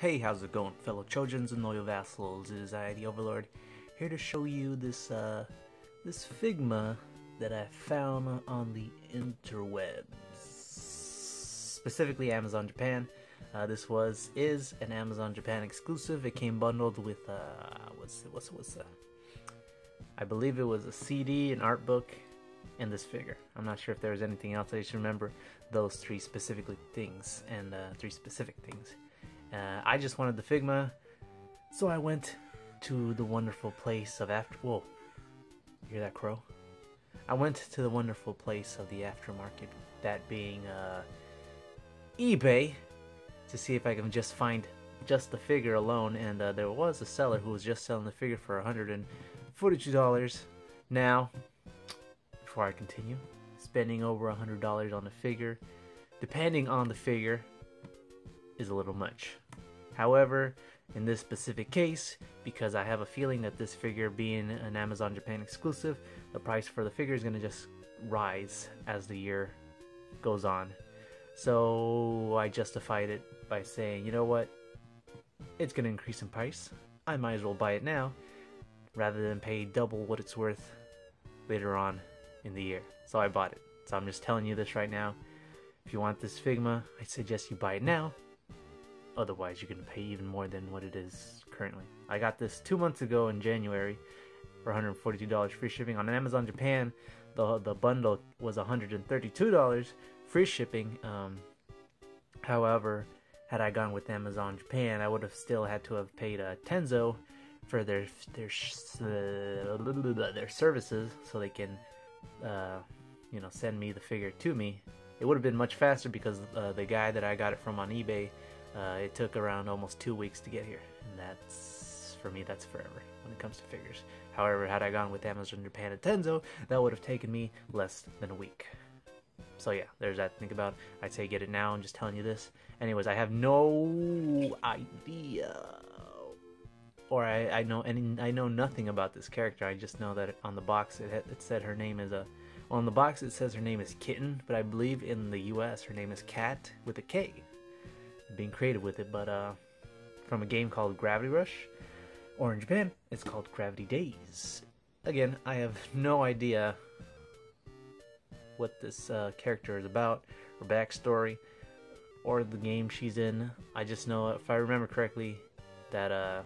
Hey, how's it going, fellow Trojans and loyal vassals? It is I, the Overlord, here to show you this figma that I found on the interwebs, specifically Amazon Japan. This is an Amazon Japan exclusive. It came bundled with I believe it was a CD, an art book, and this figure. I'm not sure if there was anything else. I just remember those three specific things. I just wanted the figma, so I went to the wonderful place of Whoa, you hear that crow? I went to the wonderful place of the aftermarket, that being eBay, to see if I can just find just the figure alone, and there was a seller who was just selling the figure for $142. Now, before I continue, spending over $100 on a figure, depending on the figure, is a little much. However, in this specific case, because I have a feeling that this figure being an Amazon Japan exclusive, the price for the figure is going to just rise as the year goes on. So I justified it by saying, you know what, it's going to increase in price. I might as well buy it now rather than pay double what it's worth later on in the year. So I bought it. So I'm just telling you this right now. If you want this figma, I suggest you buy it now. Otherwise, you're going to pay even more than what it is currently. I got this 2 months ago in January for $142 free shipping. On Amazon Japan, the bundle was $132 free shipping. However, had I gone with Amazon Japan, I would have still had to have paid Tenzo for their services, so they can send me the figure to me. It would have been much faster because the guy that I got it from on eBay, it took around almost 2 weeks to get here, and that's, for me, that's forever when it comes to figures. However, had I gone with Amazon Japan and Tenzo, that would have taken me less than a week. So yeah, there's that to think about. I'd say get it now. I'm just telling you this. Anyways, I have no idea, or I know nothing about this character. I just know that on the box it said her name is on the box it says her name is Kitten, but I believe in the US her name is Cat with a K. Being creative with it, but from a game called Gravity Rush, or in Japan it's called Gravity Days. Again, I have no idea what this character is about, or backstory, or the game she's in. I just know, if I remember correctly, that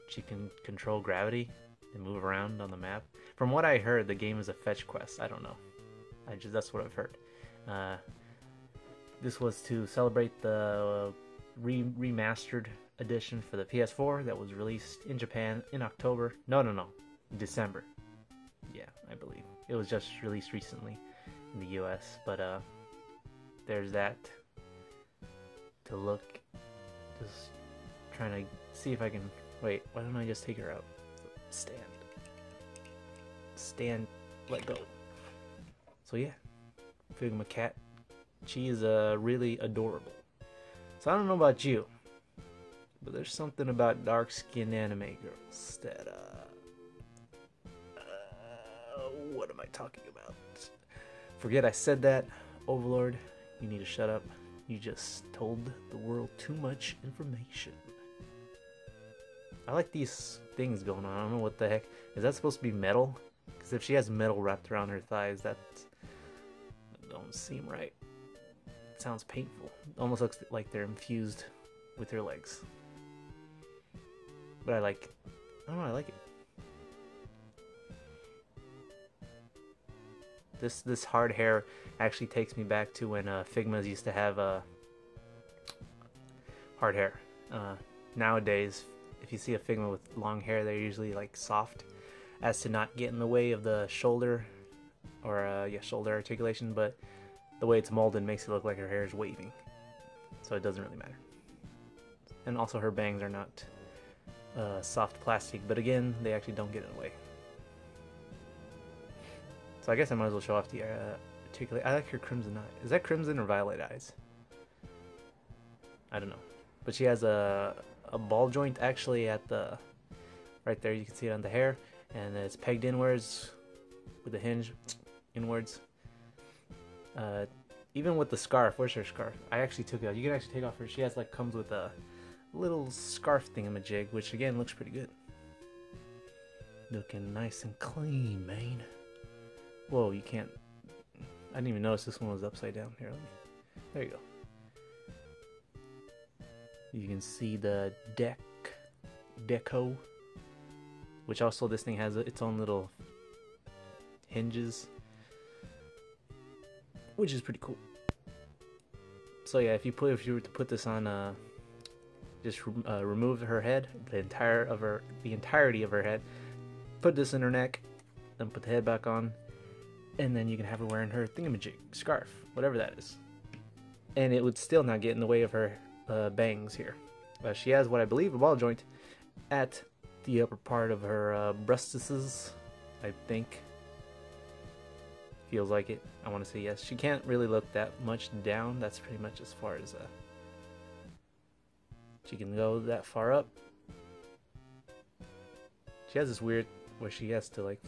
she can control gravity and move around on the map. From what I heard, the game is a fetch quest. I don't know. That's what I've heard. This was to celebrate the remastered edition for the PS4 that was released in Japan in October. No, December. Yeah, I believe. It was just released recently in the US, but there's that to look. Just trying to see if I can, wait, why don't I just take her out? Stand, let go. So yeah, Figma Cat. She is really adorable. So I don't know about you, but there's something about dark-skinned anime girls that what am I talking about? Forget I said that. Overlord, you need to shut up. You just told the world too much information. I like these things going on. I don't know what the heck. Is that supposed to be metal? Because if she has metal wrapped around her thighs, that don't seem right. It sounds painful. Almost looks like they're infused with her legs. But I don't know, I like it. This hard hair actually takes me back to when Figmas used to have hard hair. Nowadays, if you see a Figma with long hair, they're usually like soft, as to not get in the way of the shoulder, or shoulder articulation, but the way it's molded makes it look like her hair is waving, so it doesn't really matter. And also her bangs are not soft plastic, but again, they actually don't get in the way. So I guess I might as well show off the articulate. I like her crimson eye. Is that crimson or violet eyes? I don't know. But she has a ball joint actually at the right there. You can see it on the hair, and it's pegged inwards with a hinge inwards. Even with the scarf, where's her scarf? I actually took it out. You can actually take off her. She has comes with a little scarf thingamajig, which again looks pretty good. Looking nice and clean, man. Whoa, you can't. I didn't even notice this one was upside down. Here, there you go. You can see the deco, which also this thing has its own little hinges, which is pretty cool. So yeah, if you were to put this on, just remove her head, the entirety of her head, put this in her neck, then put the head back on, and then you can have her wearing her thingamajig, scarf, whatever that is, and it would still not get in the way of her bangs here. She has what I believe a ball joint at the upper part of her breastises, I think. Feels like it. I want to say yes. She can't really look that much down. That's pretty much as far as she can go that far up. She has this weird where she has to like,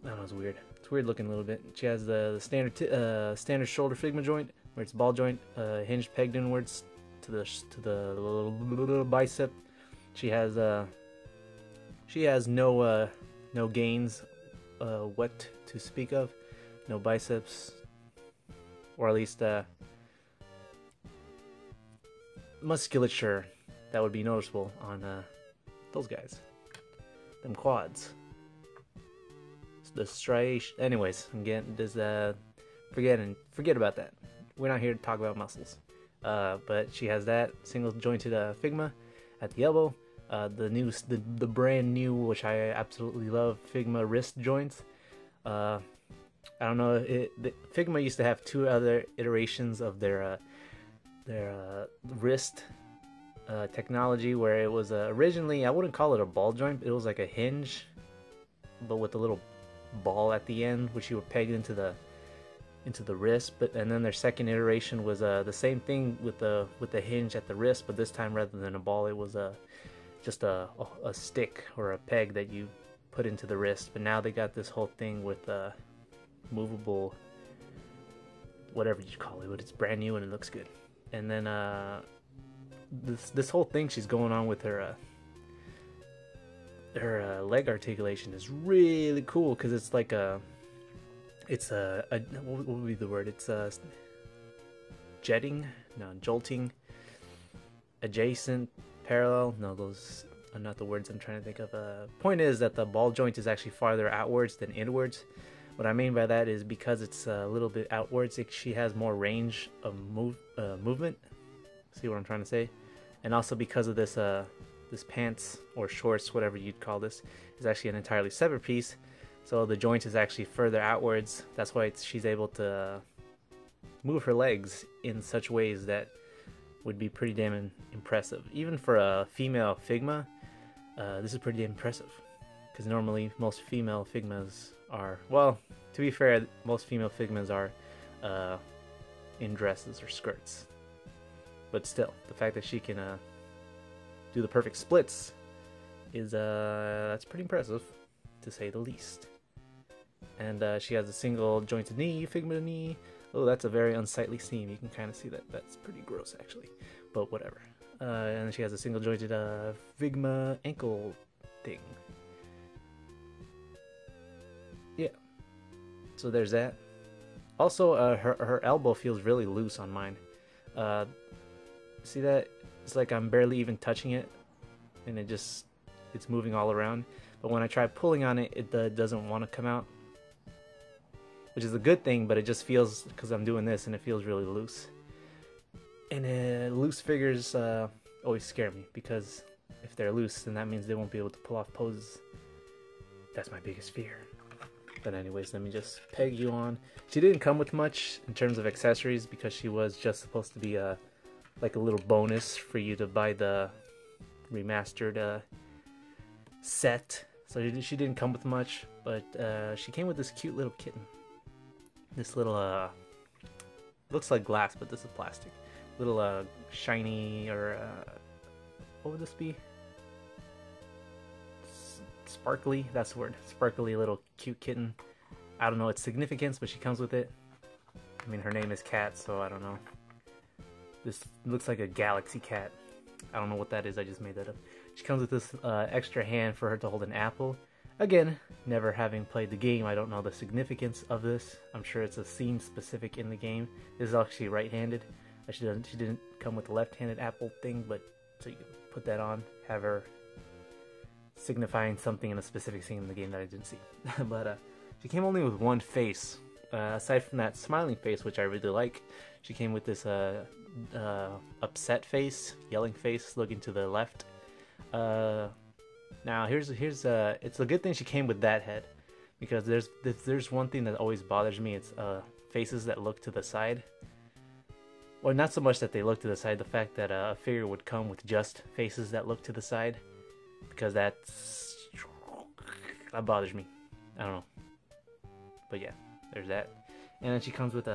I don't know, it's weird. It's weird looking a little bit. She has the standard shoulder figma joint where it's ball joint, hinge pegged inwards to the little bicep. She has no gains what to speak of, no biceps, or at least musculature that would be noticeable on those guys, them quads. The striation. Anyways, I'm getting this. Forget about that. We're not here to talk about muscles. But she has that single jointed figma at the elbow. The brand new, which I absolutely love, Figma wrist joints. I don't know. Figma used to have two other iterations of their wrist technology, where it was originally, I wouldn't call it a ball joint. It was like a hinge, but with a little ball at the end, which you were pegged into the wrist. And then their second iteration was the same thing with the hinge at the wrist, but this time rather than a ball, it was just a stick or a peg that you put into the wrist. But now they got this whole thing with movable, whatever you call it, but it's brand new and it looks good. And then this whole thing she's going on with her leg articulation is really cool, because it's like what would be the word? It's jolting, adjacent, parallel. No, those are not the words I'm trying to think of. Point is that the ball joint is actually farther outwards than inwards. What I mean by that is because it's a little bit outwards, she has more range of movement. See what I'm trying to say? And also because of this pants or shorts, whatever you'd call this, is actually an entirely separate piece. So the joint is actually further outwards. That's why she's able to move her legs in such ways that would be pretty damn impressive. Even for a female Figma, this is pretty damn impressive. Because normally most female Figmas are, well, to be fair, most female Figmas are in dresses or skirts. But still, the fact that she can do the perfect splits is that's pretty impressive, to say the least. And she has a single jointed knee, Figma knee. Oh, that's a very unsightly seam. You can kind of see that. That's pretty gross, actually. But whatever. And she has a single jointed Figma ankle thing. Yeah. So there's that. Also, her elbow feels really loose on mine. See that? It's like I'm barely even touching it, and it's moving all around. But when I try pulling on it, it doesn't want to come out, which is a good thing, but it just feels, because I'm doing this, and it feels really loose. And loose figures always scare me, because if they're loose, then that means they won't be able to pull off poses. That's my biggest fear. But anyways, let me just peg you on. She didn't come with much in terms of accessories, because she was just supposed to be like a little bonus for you to buy the remastered set. So she didn't come with much, but she came with this cute little kitten. This little looks like glass, but this is plastic. Little shiny, or what would this be? Sparkly, that's the word. Sparkly little cute kitten. I don't know its significance, but she comes with it. I mean, her name is Cat, so I don't know. This looks like a galaxy cat. I don't know what that is, I just made that up. She comes with this extra hand for her to hold an apple. Again, never having played the game, I don't know the significance of this. I'm sure it's a scene specific in the game. This is actually right-handed. She didn't come with the left-handed apple thing, but so you can put that on, have her signifying something in a specific scene in the game that I didn't see. But she came only with one face. Aside from that smiling face, which I really like, she came with this upset face, yelling face, looking to the left. Now it's a good thing she came with that head, because there's one thing that always bothers me. It's faces that look to the side. Well, not so much that they look to the side, the fact that a figure would come with just faces that look to the side, because that bothers me. I don't know, but yeah, there's that. And then she comes with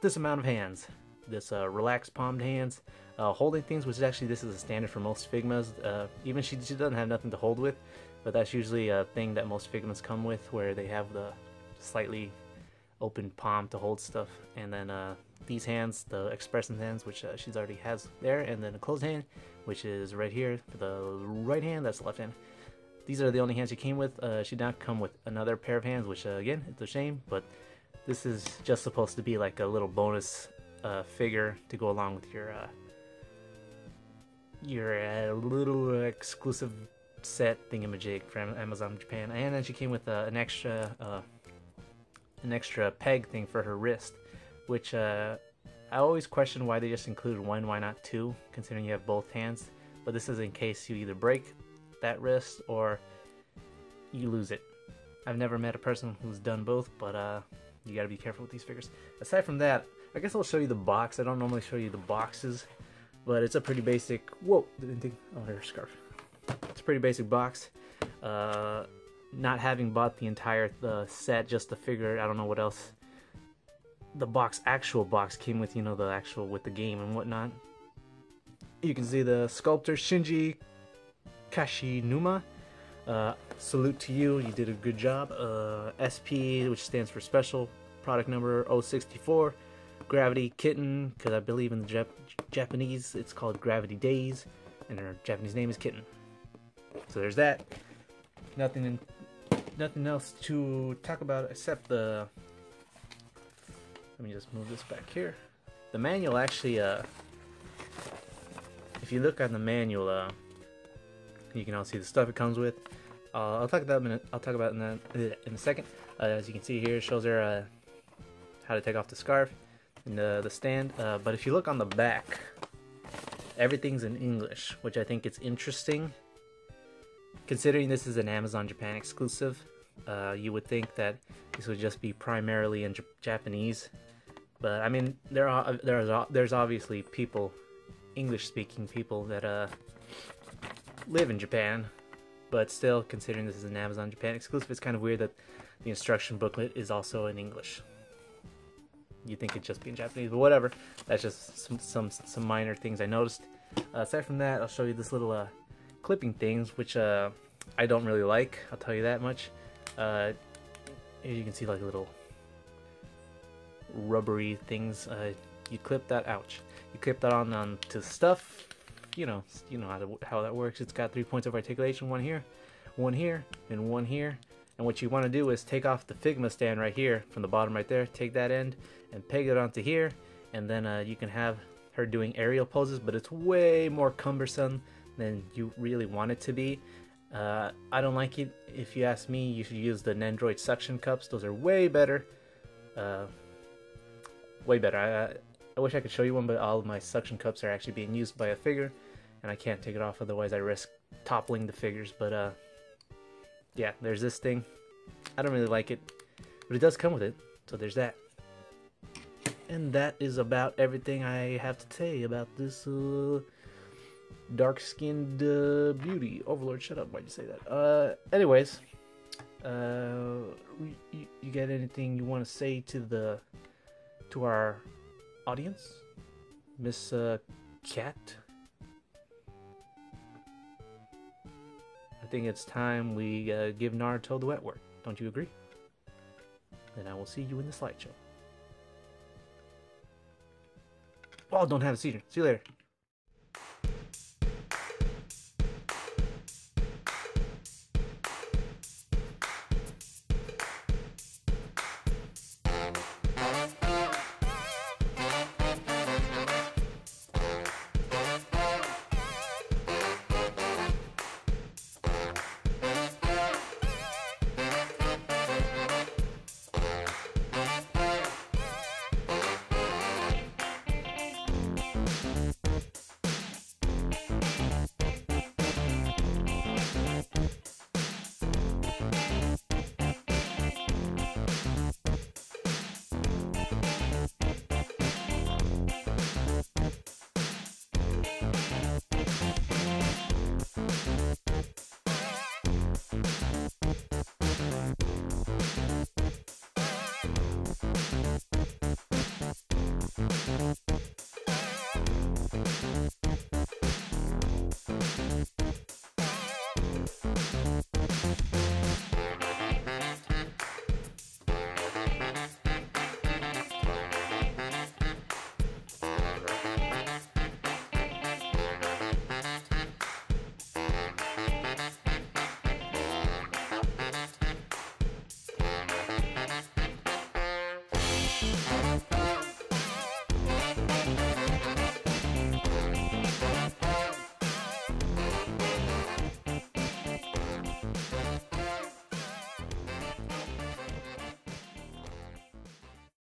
this amount of hands, this relaxed palmed hands, holding things, which is actually, this is a standard for most Figmas. Even she doesn't have nothing to hold with, but that's usually a thing that most Figmas come with, where they have the slightly open palm to hold stuff. And then these hands, the expression hands, which she's already has there, and then a closed hand, which is right here, the right hand, that's the left hand. These are the only hands she came with. She did not come with another pair of hands, which again, it's a shame, but this is just supposed to be like a little bonus figure to go along with your little exclusive set thingamajig from Amazon Japan. And then she came with an extra peg thing for her wrist, which I always question why they just included one, why not two, considering you have both hands. But this is in case you either break that wrist or you lose it. I've never met a person who's done both, but you gotta be careful with these figures. Aside from that, I guess I'll show you the box. I don't normally show you the boxes, but it's a pretty basic, whoa, didn't think, oh, there's a scarf. It's a pretty basic box. Not having bought the entire set, just the figure, I don't know what else. The actual box came with, the actual, with the game and whatnot. You can see the sculptor Shinji Kashinuma. Salute to you, you did a good job. SP, which stands for Special Product Number 064. Gravity Kitten, because I believe in the Japanese it's called Gravity Days, and her Japanese name is Kitten. So there's that. Nothing else to talk about except the. Let me just move this back here. The manual actually, if you look on the manual, you can all see the stuff it comes with. I'll talk about it in a second. As you can see here, it shows her how to take off the scarf and the stand. But if you look on the back, everything's in English, which I think is interesting. Considering this is an Amazon Japan exclusive, you would think that this would just be primarily in Japanese. But I mean, there's obviously people, English-speaking people that live in Japan. But still, considering this is an Amazon Japan exclusive, it's kind of weird that the instruction booklet is also in English. You'd think it'd just be in Japanese, but whatever. That's just some minor things I noticed. Aside from that, I'll show you this little clipping things, which I don't really like. I'll tell you that much. Here you can see like little rubbery things. You clip that. Ouch! You clip that on to stuff. You know how that works. It's got 3 points of articulation, one here, and one here. And what you want to do is take off the Figma stand right here from the bottom right there. Take that end and peg it onto here, and then you can have her doing aerial poses, but it's way more cumbersome than you really want it to be. I don't like it. If you ask me, you should use the Nendroid suction cups. Those are way better. Way better. I wish I could show you one, but all of my suction cups are actually being used by a figure, and I can't take it off, otherwise I risk toppling the figures. But yeah, there's this thing. I don't really like it, but it does come with it, so there's that. And that is about everything I have to say about this dark-skinned beauty. Overlord, shut up, why'd you say that? Anyways, you got anything you want to say to our audience, Miss Cat? I think it's time we give Naruto the wet work. Don't you agree? Then I will see you in the slideshow. Oh, don't have a seizure. See you later.